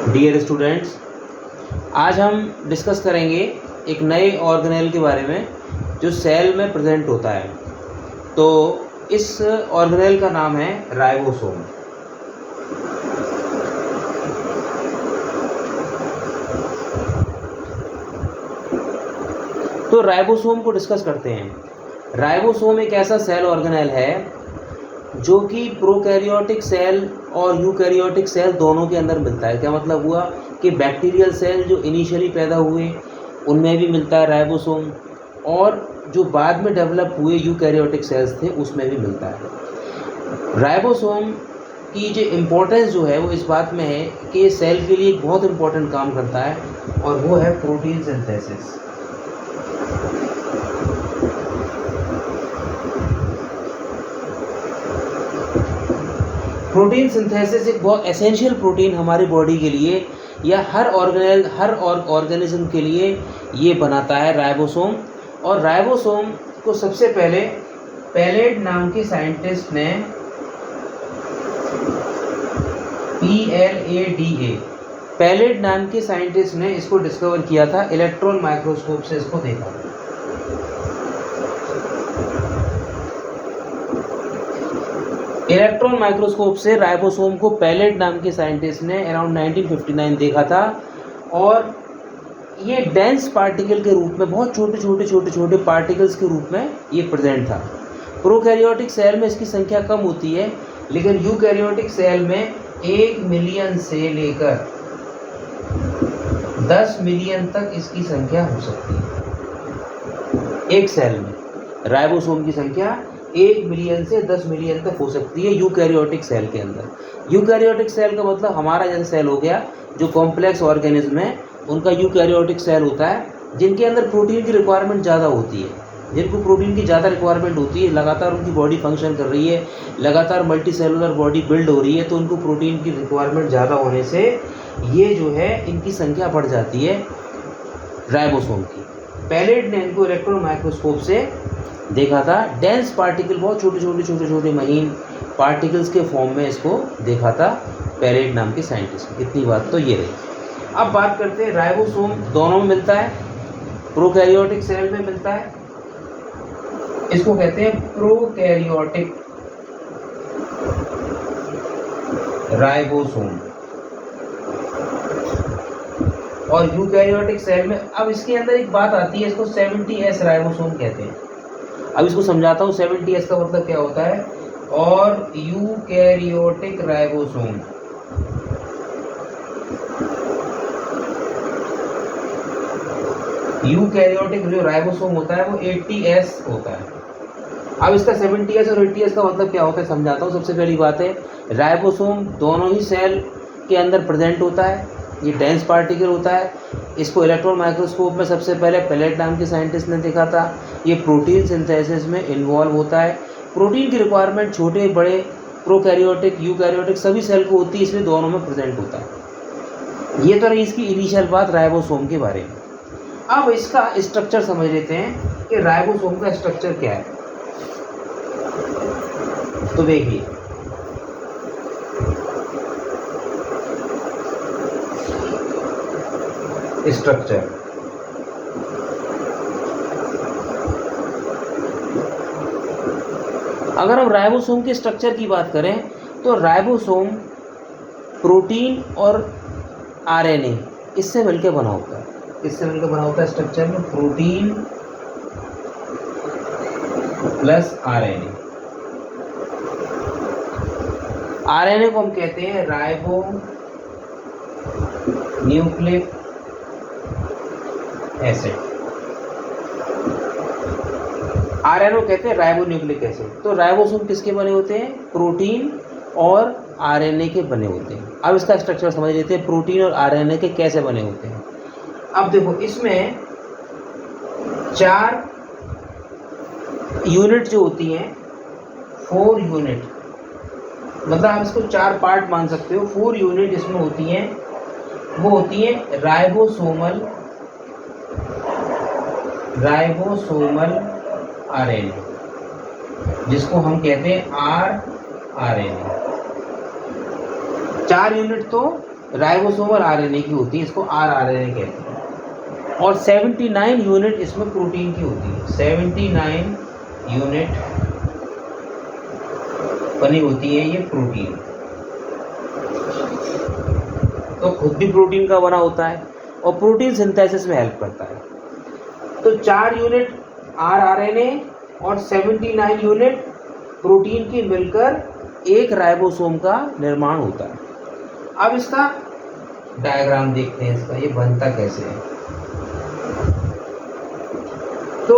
Dear students, आज हम discuss करेंगे एक नए ऑर्गेनेल के बारे में जो सेल में प्रेजेंट होता है। तो इस ऑर्गेनेल का नाम है राइबोसोम। तो राइबोसोम को डिस्कस करते हैं। राइबोसोम एक ऐसा सेल ऑर्गेनेल है जो कि प्रोकैरियोटिक सेल और यूकैरियोटिक सेल दोनों के अंदर मिलता है। क्या मतलब हुआ कि बैक्टीरियल सेल जो इनिशियली पैदा हुए उनमें भी मिलता है राइबोसोम, और जो बाद में डेवलप हुए यूकैरियोटिक सेल्स थे उसमें भी मिलता है। राइबोसोम की जो इम्पोर्टेंस जो है वो इस बात में है कि ये सेल के लिए एक बहुत इम्पोर्टेंट काम करता है, और वो है प्रोटीन सिंथेसिस। प्रोटीन सिंथेसिस एक बहुत एसेंशियल प्रोटीन हमारी बॉडी के लिए या हर ऑर्गेनिज्म के लिए ये बनाता है राइबोसोम। और राइबोसोम को सबसे पहले पैलेट नाम के साइंटिस्ट ने पैलेट नाम के साइंटिस्ट ने इसको डिस्कवर किया था। इलेक्ट्रॉन माइक्रोस्कोप से इसको देखा। इलेक्ट्रॉन माइक्रोस्कोप से राइबोसोम को पैलेट नाम के साइंटिस्ट ने अराउंड 1959 देखा था, और ये डेंस पार्टिकल के रूप में बहुत छोटे पार्टिकल्स के रूप में ये प्रेजेंट था। प्रोकैरियोटिक सेल में इसकी संख्या कम होती है, लेकिन यूकैरियोटिक सेल में 1 मिलियन से लेकर 10 मिलियन तक इसकी संख्या हो सकती है। एक सेल में राइबोसोम की संख्या 1 मिलियन से 10 मिलियन तक हो सकती है यूकैरियोटिक सेल के अंदर। यूकैरियोटिक सेल का मतलब हमारा जैसा सेल हो गया। जो कॉम्प्लेक्स ऑर्गेनिज्म है उनका यूकैरियोटिक सेल होता है, जिनके अंदर प्रोटीन की रिक्वायरमेंट ज़्यादा होती है। जिनको प्रोटीन की ज़्यादा रिक्वायरमेंट होती है, लगातार उनकी बॉडी फंक्शन कर रही है, लगातार मल्टी सेलुलर बॉडी बिल्ड हो रही है, तो उनको प्रोटीन की रिक्वायरमेंट ज़्यादा होने से ये जो है इनकी संख्या बढ़ जाती है राइबोसोम की। पैलेट ने इनको इलेक्ट्रॉन माइक्रोस्कोप से देखा था। डेंस पार्टिकल, बहुत छोटे महीन पार्टिकल्स के फॉर्म में इसको देखा था पैलेट नाम के साइंटिस्ट। इतनी बात तो ये रही। अब बात करते हैं, राइबोसोम दोनों में मिलता है, प्रोकैरियोटिक सेल में मिलता है। इसको कहते हैं प्रोकैरियोटिक राइबोसोम, और यूकैरियोटिक सेल में। अब इसके अंदर एक बात आती है, इसको 70S राइबोसोम कहते हैं। अब इसको समझाता हूँ। 70S का मतलब क्या होता है। और यूकैरियोटिक राइबोसोम, यूकैरियोटिक जो राइबोसोम होता है वो 80S होता है। अब इसका 70S और 80S का मतलब क्या होता है समझाता हूँ। सबसे पहली बात है, राइबोसोम दोनों ही सेल के अंदर प्रेजेंट होता है। ये डेंस पार्टिकल होता है। इसको इलेक्ट्रॉन माइक्रोस्कोप में सबसे पहले पैलेट नाम के साइंटिस्ट ने देखा था। ये प्रोटीन सिंथेसिस में इन्वॉल्व होता है। प्रोटीन की रिक्वायरमेंट छोटे बड़े प्रोकैरियोटिक यूकैरियोटिक सभी सेल को होती है, इसलिए दोनों में प्रेजेंट होता है। ये तो रही इसकी इनिशियल बात राइबोसोम के बारे में। अब इसका स्ट्रक्चर समझ लेते हैं कि राइबोसोम का स्ट्रक्चर क्या है। तो देखिए, स्ट्रक्चर अगर हम राइबोसोम के स्ट्रक्चर की बात करें तो राइबोसोम प्रोटीन और आरएनए इससे मिलकर बना होता है। इससे मिलकर बना होता है स्ट्रक्चर में प्रोटीन प्लस आरएनए। आरएनए को हम कहते हैं राइबो न्यूक्लिक एसिड। आरएनए कहते हैं राइबो न्यूक्लिक एसिड। तो राइबोसोम किसके बने होते हैं? प्रोटीन और आरएनए के बने होते हैं। अब इसका स्ट्रक्चर समझ लेते हैं, प्रोटीन और आरएनए के कैसे बने होते हैं। अब देखो, इसमें 4 यूनिट जो होती हैं, 4 यूनिट, मतलब आप इसको 4 पार्ट मान सकते हो। 4 यूनिट इसमें होती हैं। वो होती हैं राइबोसोमल आरएनए, जिसको हम कहते हैं आरएनए। 4 यूनिट तो राइबोसोमल आरएनए की होती है, इसको आरआरएनए कहते हैं। और 79 यूनिट इसमें प्रोटीन की होती है, 79 यूनिट बनी होती है ये प्रोटीन। तो खुद भी प्रोटीन का बना होता है और प्रोटीन सिंथेसिस में हेल्प करता है। तो 4 यूनिट आरआरएनए और 79 यूनिट प्रोटीन की मिलकर एक राइबोसोम का निर्माण होता है। अब इसका डायग्राम देखते हैं, इसका ये बनता कैसे है। तो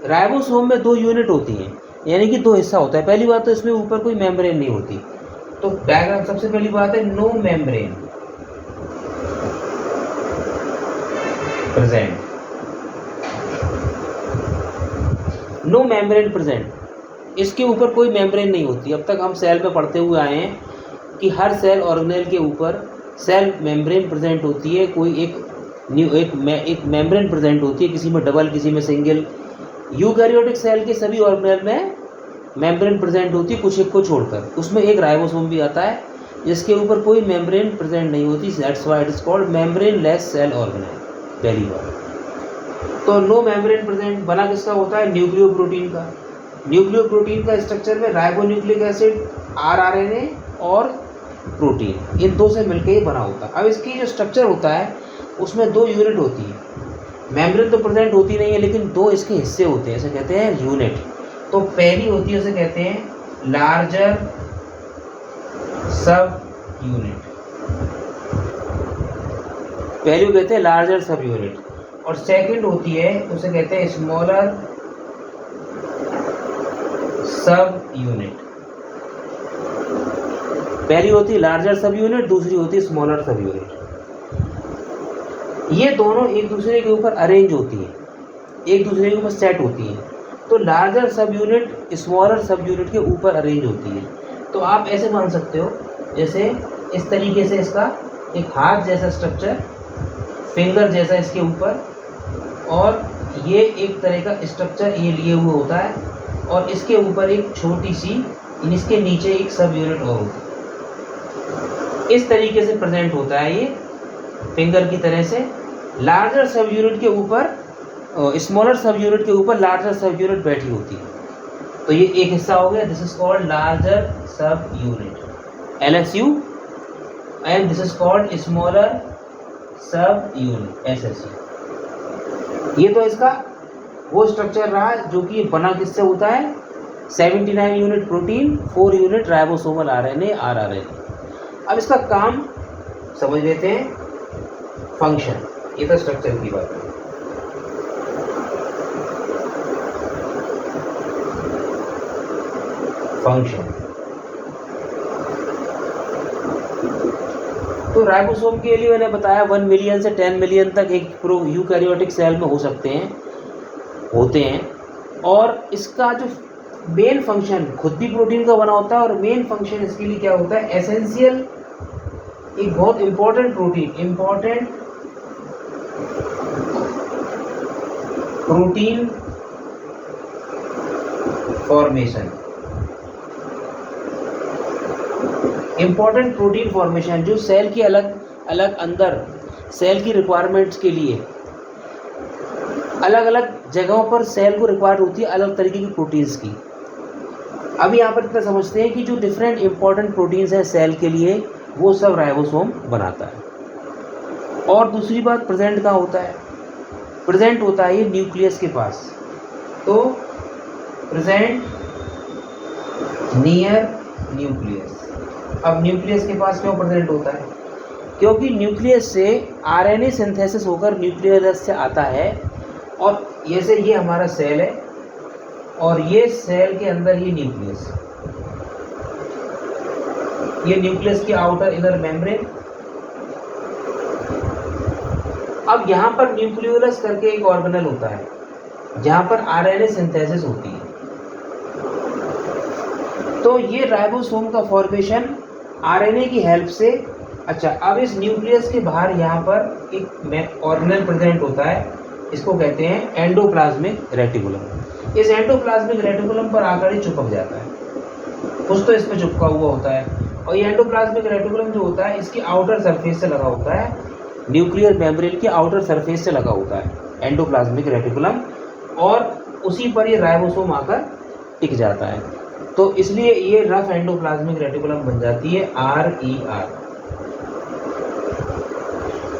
राइबोसोम में 2 यूनिट होती हैं, यानी कि 2 हिस्सा होता है। पहली बात तो इसमें ऊपर कोई मेम्ब्रेन नहीं होती। तो डायग्राम सबसे पहली बात है no membrane present, no membrane present, इसके ऊपर कोई मेम्ब्रेन नहीं होती। अब तक हम सेल में पढ़ते हुए आए हैं कि हर सेल ऑर्गेनेल के ऊपर सेल मेम्ब्रेन प्रेजेंट होती है, कोई एक मेम्ब्रेन प्रेजेंट होती है, किसी में डबल किसी में सिंगल। यूकैरियोटिक सेल के सभी ऑर्गेनेल में मेम्ब्रेन प्रेजेंट होती है, कुछ एक को छोड़कर। उसमें एक राइबोसोम भी आता है जिसके ऊपर कोई मेम्ब्रेन प्रेजेंट नहीं होती, that's why it is called membraneless cell organelle. पहली बात तो नो मेम्ब्रेन प्रेजेंट बना किसका होता है, न्यूक्लियोप्रोटीन का। न्यूक्लियोप्रोटीन का स्ट्रक्चर में राइबोन्यूक्लिक एसिड, आरआरएनए और प्रोटीन, इन 2 से मिलकर ये बना होता है। अब इसकी जो स्ट्रक्चर होता है उसमें 2 यूनिट होती है। मेम्ब्रेन तो प्रेजेंट होती नहीं है, लेकिन 2 इसके हिस्से होते हैं, इसे कहते हैं यूनिट। तो पहली होती है, उसे कहते हैं लार्जर सब यूनिट, पहली को कहते हैं लार्जर सब यूनिट। और सेकंड होती है, उसे कहते हैं स्मॉलर सब यूनिट। पहली होती है लार्जर सब यूनिट, दूसरी होती है स्मॉलर सब यूनिट। ये दोनों एक दूसरे के ऊपर अरेंज होती हैं, एक दूसरे के ऊपर सेट होती हैं। तो लार्जर सब यूनिट स्मॉलर सब यूनिट के ऊपर अरेंज होती है। तो आप ऐसे मान सकते हो, जैसे इस तरीके से इसका एक हाथ जैसा स्ट्रक्चर, फिंगर जैसा इसके ऊपर, और ये एक तरह का स्ट्रक्चर ये लिए हुए होता है, और इसके ऊपर एक छोटी सी, इसके नीचे एक सब यूनिट और होती है। इस तरीके से प्रेजेंट होता है ये फिंगर की तरह से। लार्जर सब यूनिट के ऊपर, स्मॉलर सब यूनिट के ऊपर लार्जर सब यूनिट बैठी होती है। तो ये एक हिस्सा हो गया, दिस इज कॉल्ड लार्जर सब unit, LSU, and this is called smaller सब यूनिट, SSU। ये तो इसका वो स्ट्रक्चर रहा जो कि बना किससे होता है, 79 unit protein, 4 unit ribosomal RNA, rRNA. अब इसका काम समझ लेते हैं, फंक्शन। ये तो स्ट्रक्चर की बात है। फंक्शन तो राइबोसोम के लिए मैंने बताया 1 मिलियन से 10 मिलियन तक एक यूकैरियोटिक सेल में हो सकते हैं, होते हैं। और इसका जो मेन फंक्शन खुद भी प्रोटीन का बना होता है, और मेन फंक्शन इसके लिए क्या होता है, एसेंशियल, एक बहुत important protein, important protein formation, important protein formation जो सेल के अलग अलग अंदर सेल की रिक्वायरमेंट्स के लिए अलग अलग जगहों पर सेल को रिक्वायर्ड होती है अलग तरीके की प्रोटीन्स की। अब यहाँ पर इतना समझते हैं कि जो डिफरेंट इंपॉर्टेंट प्रोटीन्स हैं सेल के लिए, वो सब राइबोसोम बनाता है। और दूसरी बात, प्रेजेंट कहाँ होता है, प्रेजेंट होता है ये न्यूक्लियस के पास। तो प्रेजेंट नियर न्यूक्लियस। अब न्यूक्लियस के पास क्यों प्रेजेंट होता है, क्योंकि न्यूक्लियस से आरएनए सिंथेसिस होकर न्यूक्लियस से आता है। और जैसे ये हमारा सेल है, और ये सेल के अंदर ये न्यूक्लियस, ये न्यूक्लियस की आउटर इनर मेम्ब्रेन। अब यहाँ पर न्यूक्लियोलस करके एक ऑर्गेनल होता है जहाँ पर आरएनए सिंथेसिस होती है। तो ये राइबोसोम का फॉर्मेशन आरएनए की हेल्प से। अच्छा, अब इस न्यूक्लियस के बाहर यहाँ पर एक ऑर्गेनल प्रेजेंट होता है, इसको कहते हैं एंडोप्लाज्मिक रेटिकुलम। इस एंडोप्लाज्मिक रेटिकुलम पर आकर ही चिपक जाता है, कुछ तो इस पर चिपका हुआ होता है, और ये एंडोप्लाज्मिक रेटिकुलम जो होता है इसकी आउटर सरफेस से लगा होता है, न्यूक्लियर मेम्ब्रेन की आउटर सरफेस से लगा होता है एंडोप्लाज्मिक रेटिकुलम, और उसी पर ये राइबोसोम आकर टिक जाता है। तो इसलिए ये रफ एंडोप्लाज्मिक रेटिकुलम बन जाती है RER।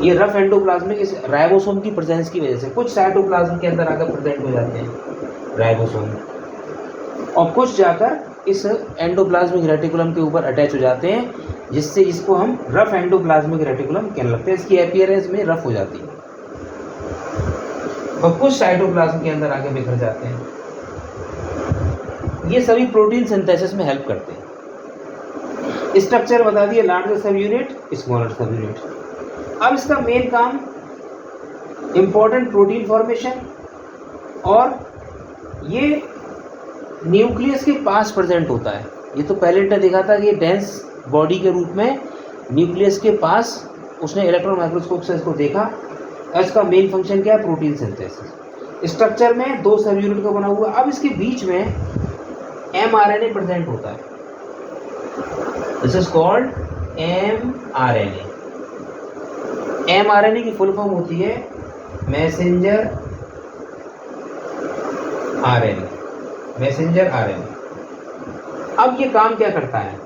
ये रफ एंडोप्लाज्मिक इस राइबोसोम की प्रेजेंस की वजह से, कुछ साइटोप्लाज्म के अंदर आकर प्रेजेंट हो जाते हैं राइबोसोम, और कुछ जाकर इस एंडोप्लाज्मिक रेटिकुलम के ऊपर अटैच हो जाते हैं, जिससे इसको हम रफ एंडोप्लाज्मिक रेटिकुलम कहने लगते हैं। इसकी अपीयरेंस में रफ हो जाती है और कुछ साइटोप्लाज्म के अंदर आके बिखर जाते हैं। ये सभी प्रोटीन सिंथेसिस में हेल्प करते हैं। स्ट्रक्चर बता दिए, लार्जर सब यूनिट, स्मॉलर सब यूनिट। अब इसका मेन काम इंपॉर्टेंट प्रोटीन फॉर्मेशन, और ये न्यूक्लियस के पास प्रेजेंट होता है। ये तो पहले ने देखा था कि ये डेंस बॉडी के रूप में न्यूक्लियस के पास, उसने इलेक्ट्रॉन माइक्रोस्कोप से इसको देखा। इसका मेन फंक्शन क्या है? Protein synthesis. स्ट्रक्चर में 2 सब यूनिट का बना हुआ। अब इसके बीच में mRNA प्रेजेंट होता है, this is called mRNA। mRNA की फुल फॉर्म होती है मैसेंजर RNA, मैसेंजर RNA। अब ये काम क्या करता है?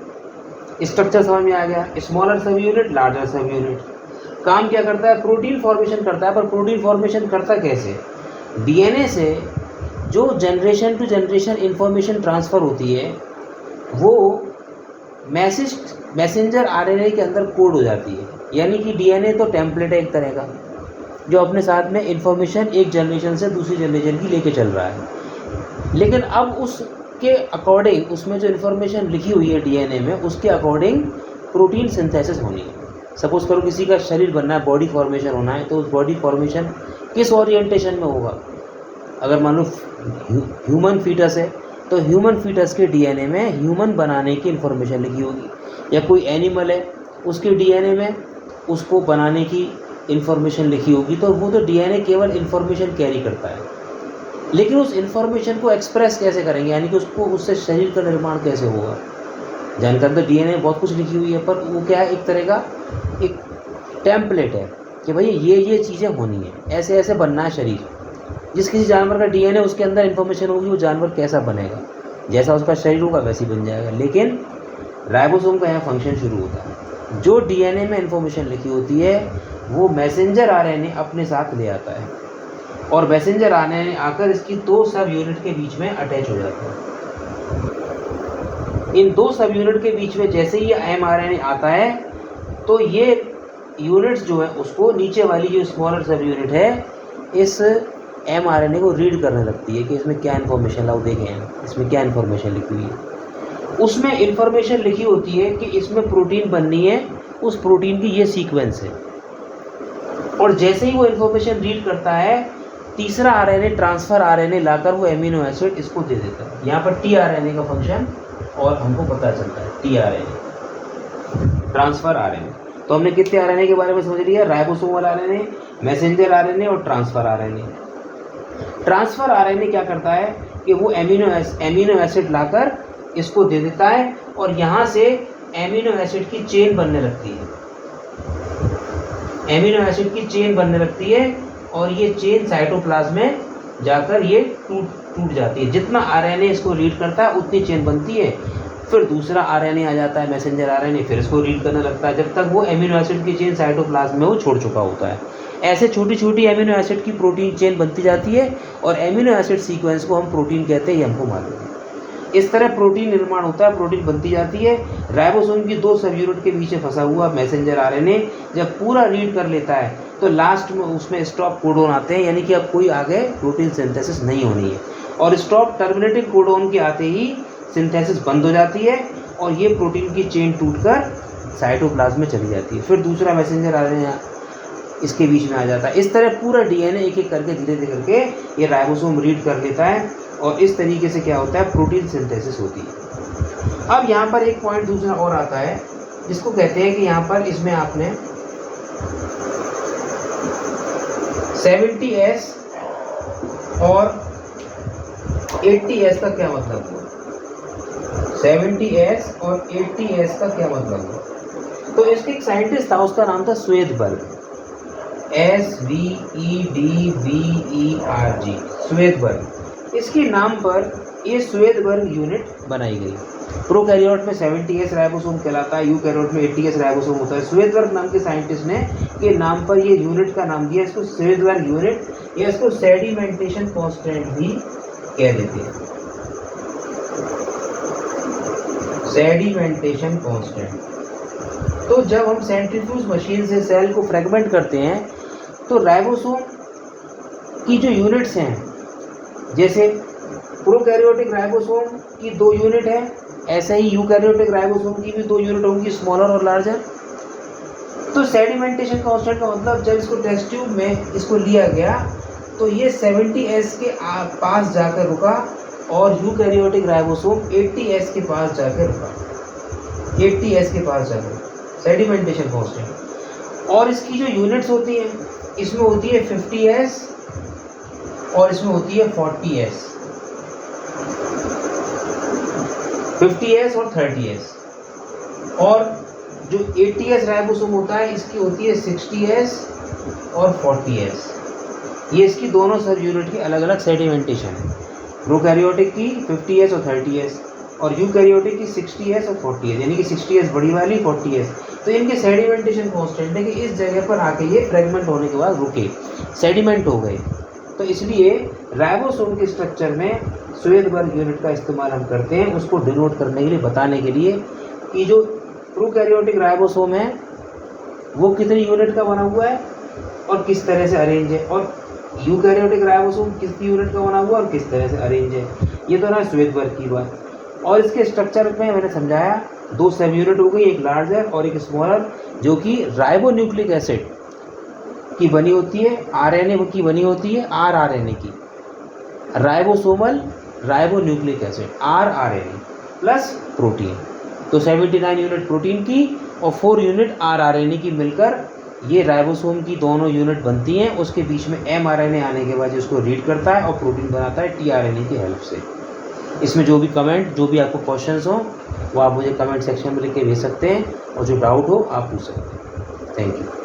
स्ट्रक्चर समझ में आ गया। स्मॉलर सब यूनिट, लार्जर सब यूनिट। काम क्या करता है? प्रोटीन फॉर्मेशन करता है। पर प्रोटीन फॉर्मेशन करता कैसे? डीएनए से जो generation to generation information transfer होती है वो मैसेंजर आरएनए के अंदर कोड हो जाती है। यानी कि डीएनए तो टेम्पलेट है एक तरह का, जो अपने साथ में इंफॉर्मेशन एक जनरेशन से दूसरी जनरेशन की लेके चल रहा है। लेकिन अब उसके अकॉर्डिंग, उसमें जो इन्फॉर्मेशन लिखी हुई है डीएनए में, उसके अकॉर्डिंग प्रोटीन सिंथेसिस होनी है। सपोज करो किसी का शरीर बनना है, बॉडी फॉर्मेशन होना है, तो उस बॉडी फॉर्मेशन किस ओरिएंटेशन में होगा? अगर मान लो ह्यूमन फीटस है तो ह्यूमन फीटस के डीएनए में ह्यूमन बनाने की इन्फॉर्मेशन लिखी होगी, या कोई एनिमल है उसके डीएनए में उसको बनाने की इन्फॉर्मेशन लिखी होगी। तो वो तो डीएनए केवल इन्फॉर्मेशन कैरी करता है, लेकिन उस इन्फॉर्मेशन को एक्सप्रेस कैसे करेंगे, यानी कि उसको, उससे शरीर का निर्माण कैसे होगा? जानकारी तो डीएनए बहुत कुछ लिखी हुई है, पर वो क्या है? एक तरह का एक टेम्पलेट है कि भाई ये चीज़ें होनी है, ऐसे ऐसे बनना है शरीर। जिस किसी जानवर का डीएनए, उसके अंदर इन्फॉर्मेशन होगी वो जानवर कैसा बनेगा, जैसा उसका शरीर होगा वैसे ही बन जाएगा। लेकिन राइबोसोम का यहाँ फंक्शन शुरू होता है। जो डीएनए में इन्फॉर्मेशन लिखी होती है वो मैसेंजर आरएनए अपने साथ ले आता है, और मैसेंजर आरएनए आकर इसकी 2 सब यूनिट के बीच में अटैच हो जाता है। इन 2 सब यूनिट के बीच में जैसे ही mRNA आता है तो ये यूनिट्स जो है उसको, नीचे वाली जो स्मॉलर सब यूनिट है, इस mRNA को रीड करने लगती है कि इसमें क्या इन्फॉर्मेशन लाओ, देखें इसमें क्या इन्फॉर्मेशन लिखी हुई है। उसमें इन्फॉर्मेशन लिखी होती है कि इसमें प्रोटीन बननी है, उस प्रोटीन की ये सीक्वेंस है। और जैसे ही वो इन्फॉर्मेशन रीड करता है, तीसरा आरएनए, ट्रांसफ़र आरएनए लाकर वो एमिनो एसिड इसको दे देता है। यहाँ पर टीआरएनए का फंक्शन और हमको पता चलता है, टीआरएनए, ट्रांसफ़र आरएनए। तो हमने कितने आरएनए के बारे में समझ लिया? राइबोसोमल आरएनए, मैसेंजर आरएनए और ट्रांसफ़र आरएनए। ट्रांसफ़र आरएनए क्या करता है कि वो एमिनो एसिड लाकर इसको दे देता है, और यहाँ से एमिनो एसिड की चेन बनने लगती है। एमिनो एसिड की चेन बनने लगती है, और ये चेन साइटोप्लाज्म में जाकर ये टूट जाती है। जितना आरएनए इसको रीड करता है उतनी चेन बनती है। फिर दूसरा आरएनए आ जाता है, मैसेंजर आरएनए, फिर इसको रीड करने लगता है, जब तक वो एमिनो एसिड की चेन साइटोप्लाज्म में वो छोड़ चुका होता है। ऐसे छोटी छोटी एमिनो एसिड की प्रोटीन चेन बनती जाती है, और एमिनो एसिड सीक्वेंस को हम प्रोटीन कहते हैं, ये हमको मालूम है। इस तरह प्रोटीन निर्माण होता है, प्रोटीन बनती जाती है। राइबोसोम की 2 सब यूनिट के पीछे फंसा हुआ मैसेंजर आरएनए जब पूरा रीड कर लेता है तो लास्ट में उसमें स्टॉप कोडोन आते हैं, यानी कि अब कोई आगे प्रोटीन सिंथेसिस नहीं होनी है। और स्टॉप टर्मिनेटिंग कोडोन के आते ही सिंथेसिस बंद हो जाती है, और ये प्रोटीन की चेन टूटकर साइटोप्लाज्म में चली जाती है। फिर दूसरा मैसेंजर आरएनए इसके बीच में आ जाता है। इस तरह पूरा डीएनए एक एक करके, धीरे धीरे करके ये राइबोसोम रीड कर लेता है, और इस तरीके से क्या होता है? प्रोटीन सिंथेसिस होती है। अब यहाँ पर एक पॉइंट दूसरा और आता है, जिसको कहते हैं कि यहाँ पर इसमें आपने 70S और 80S का क्या मतलब हुआ? 70s और 80s का क्या मतलब है? तो इसके एक साइंटिस्ट था, उसका नाम था स्वेदबर्ग, SVEDBERG, स्वेदबर्ग। इसके नाम पर ये स्वेदबर्ग यूनिट बनाई गई। प्रोकैरियोट में 70s राइबोसोम कहलाता है, यूकैरियोट में 80s राइबोसोम होता है। स्वेदबर्ग नाम के साइंटिस्ट ने ये नाम पर ये यूनिट का नाम दिया, इसको स्वेदबर्ग यूनिट या इसको सेडिमेंटेशन कांस्टेंट भी कह देते हैं, सेडिमेंटेशन कांस्टेंट। तो जब हम सेंट्रीफ्यूज मशीन से सेल को फ्रेगमेंट करते हैं तो राइबोसोम की जो यूनिट्स हैं, जैसे प्रोकैरियोटिक राइबोसोम की 2 यूनिट है, ऐसे ही यूकैरियोटिक राइबोसोम की भी 2 यूनिट होंगी, स्मॉलर और लार्जर। तो सेडिमेंटेशन कांस्टेंट का मतलब जब इसको टेस्ट ट्यूब में इसको लिया गया तो ये 70s के पास जाकर रुका और यूकैरियोटिक राइबोसोम 80s के पास जाकर रुका, 80s के पास जाकर, सेडिमेंटेशन कांस्टेंट। और इसकी जो यूनिट्स होती हैं, इसमें होती है 50s और इसमें होती है 40s, 50s और 30s। और जो 80s राइबोसोम होता है इसकी होती है 60s और 40s। ये इसकी दोनों सब यूनिट की अलग अलग सेडिमेंटेशन है। प्रोकैरियोटिक की 50s और 30s और यूकैरियोटिक की 60s और 40s, यानी कि 60s बड़ी वाली, 40s। तो इनके सेडिमेंटेशन कांस्टेंट है कि इस जगह पर आके ये फ्रेगमेंट होने के बाद रुके, सेडिमेंट हो गए। तो इसलिए राइबोसोम के स्ट्रक्चर में स्वेदबर्ग यूनिट का इस्तेमाल हम करते हैं, उसको डिनोट करने के लिए, बताने के लिए कि जो प्रोकैरियोटिक राइबोसोम है वो कितनी यूनिट का बना हुआ है और किस तरह से अरेंज है, और यूकैरियोटिक राइबोसोम कितनी यूनिट का बना हुआ और किस तरह से अरेंज है। ये तो रहा स्वेदबर्ग की बात। और इसके स्ट्रक्चर में मैंने समझाया 2 सब यूनिट हो गई, एक लार्जर और एक स्मॉलर, जो कि राइबोन्यूक्लिक एसिड की बनी होती है, आरएनए की बनी होती है, आरआरएनए की, ribosomal ribonucleic acid, rRNA plus protein. तो 79 यूनिट प्रोटीन की और 4 यूनिट आरआरएनए की मिलकर ये राइबोसोम की दोनों यूनिट बनती हैं। उसके बीच में एमआरएनए आने के बाद इसको रीड करता है और प्रोटीन बनाता है टीआरएनए की हेल्प से। इसमें जो भी कमेंट, जो भी आपको क्वेश्चंस हो वो आप मुझे कमेंट सेक्शन में लिख के भेज सकते हैं, और जो डाउट हो आप पूछ सकते हैं। Thank you.